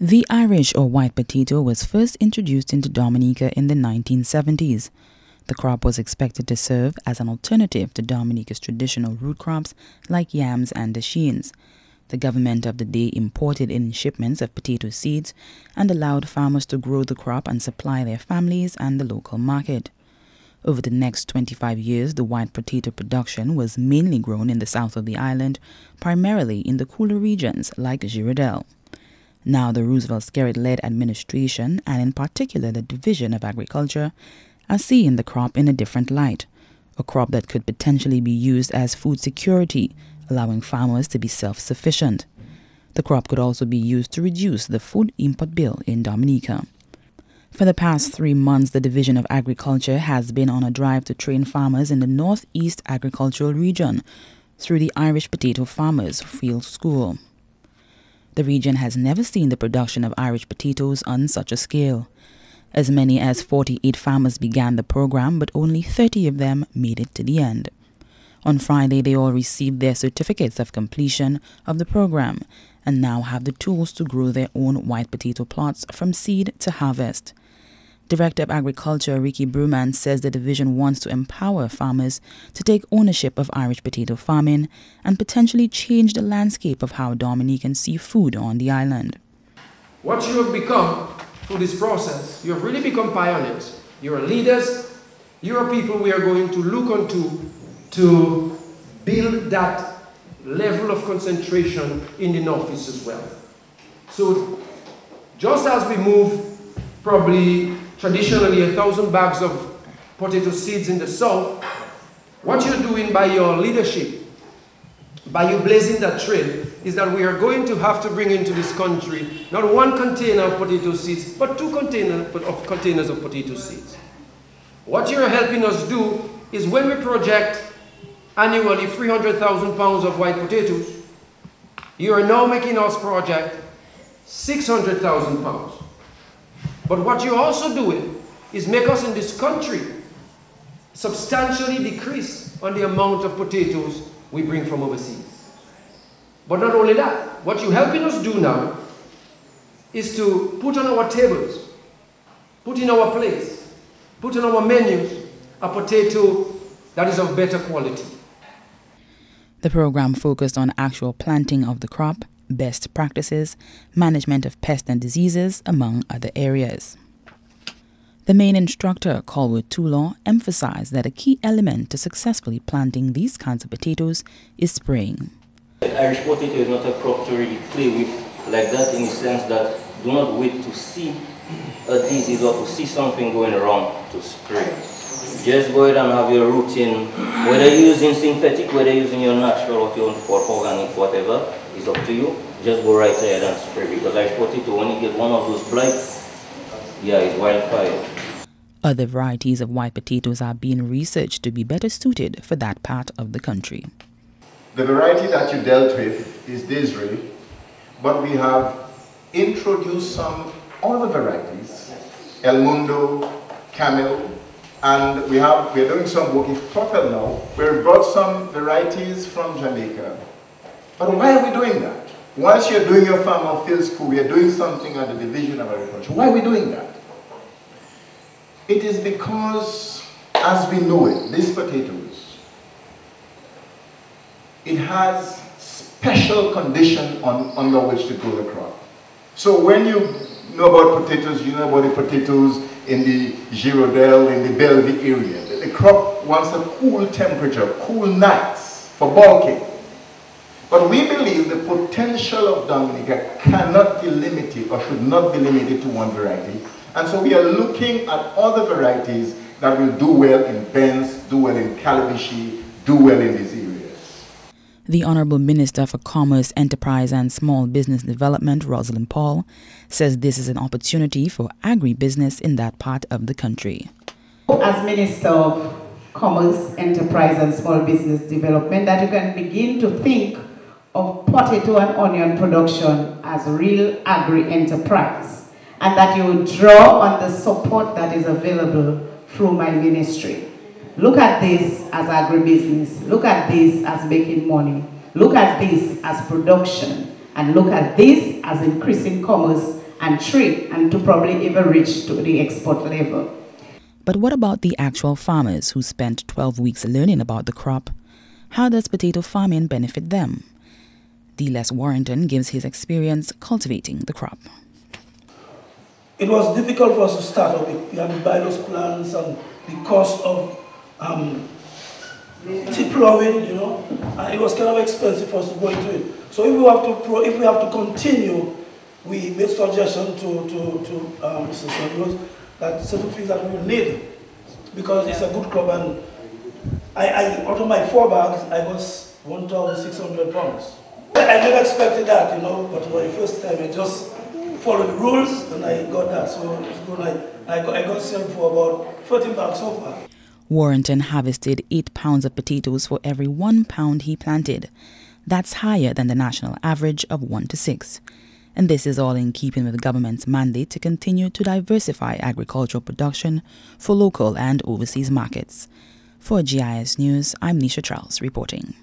The Irish or white potato was first introduced into Dominica in the 1970s. The crop was expected to serve as an alternative to Dominica's traditional root crops like yams and echenes. The government of the day imported in shipments of potato seeds and allowed farmers to grow the crop and supply their families and the local market. Over the next 25 years, the white potato production was mainly grown in the south of the island, primarily in the cooler regions like Girardel. Now the Roosevelt-Skerritt-led administration, and in particular the Division of Agriculture, are seeing the crop in a different light, a crop that could potentially be used as food security, allowing farmers to be self-sufficient. The crop could also be used to reduce the food import bill in Dominica. For the past 3 months, the Division of Agriculture has been on a drive to train farmers in the Northeast Agricultural Region through the Irish Potato Farmers Field School. The region has never seen the production of Irish potatoes on such a scale. As many as 48 farmers began the program, but only 30 of them made it to the end. On Friday, they all received their certificates of completion of the program and now have the tools to grow their own white potato plots from seed to harvest. Director of Agriculture Ricky Bruman says the division wants to empower farmers to take ownership of Irish potato farming and potentially change the landscape of how Dominicans see food on the island. What you have become through this process, you have really become pioneers. You are leaders. You are people we are going to look onto to build that level of concentration in the Northeast as well. So just as we move probably traditionally 1,000 bags of potato seeds in the south, what you're doing by your leadership, by you blazing that trail, is that we are going to have to bring into this country not one container of potato seeds, but two containers of potato seeds. What you're helping us do is when we project annually 300,000 pounds of white potatoes, you are now making us project 600,000 pounds. But what you're also doing is make us in this country substantially decrease on the amount of potatoes we bring from overseas. But not only that, what you're helping us do now is to put on our tables, put in our plates, put on our menus a potato that is of better quality. The program focused on actual planting of the crop, best practices, management of pests and diseases, among other areas. The main instructor, Colwood Toulon, emphasized that a key element to successfully planting these kinds of potatoes is spraying. The Irish potato is not a crop to really play with like that, in the sense that do not wait to see a disease or to see something going wrong to spray. Just go ahead and have your routine, whether you're using synthetic, whether you're using your natural, what you want for organic, whatever, is up to you. Just go right ahead and spray, because Irish potato, when you get one of those blights, yeah, it's wildfire. Other varieties of white potatoes are being researched to be better suited for that part of the country. The variety that you dealt with is Disraeli, but we have introduced some other varieties, El Mundo, Camel, and we're doing some work with Topel now, where we brought some varieties from Jamaica. But why are we doing that? Once you're doing your farmer field school, we are doing something at the Division of Agriculture. Why are we doing that? It is because, as we know it, these potatoes, it has special condition under which to grow the crop. So when you know about potatoes, you know about the potatoes in the Girardel, in the Bellevue area. The crop wants a cool temperature, cool nights for bulking. But we believe the potential of Dominica cannot be limited or should not be limited to one variety. And so we are looking at other varieties that will do well in Benz, do well in Calabishi, do well in these areas. The Honorable Minister for Commerce, Enterprise and Small Business Development, Rosalind Paul, says this is an opportunity for agribusiness in that part of the country. As Minister of Commerce, Enterprise and Small Business Development, that you can begin to think of potato and onion production as real agri-enterprise, and that you will draw on the support that is available through my ministry. Look at this as agribusiness. Look at this as making money. Look at this as production. And look at this as increasing commerce and 3, and to probably even reach to the export level. But what about the actual farmers who spent 12 weeks learning about the crop? How does potato farming benefit them? D. Les Warrington gives his experience cultivating the crop. It was difficult for us to start off with. We had to buy those plants and the cost of plowing, you know, and it was kind of expensive for us to go into it. So if we have to continue, we made suggestion to Mr. Samuels that certain things that we will need because it's a good crop, and I out of my 4 bags I got 1,600 pounds. I never expected that, you know, but for the first time I just followed the rules and I got that. So it's good. I got sale for about 14 bags so far. Warrington harvested 8 pounds of potatoes for every 1 pound he planted. That's higher than the national average of 1 to 6. And this is all in keeping with the government's mandate to continue to diversify agricultural production for local and overseas markets. For GIS News, I'm Nisha Charles reporting.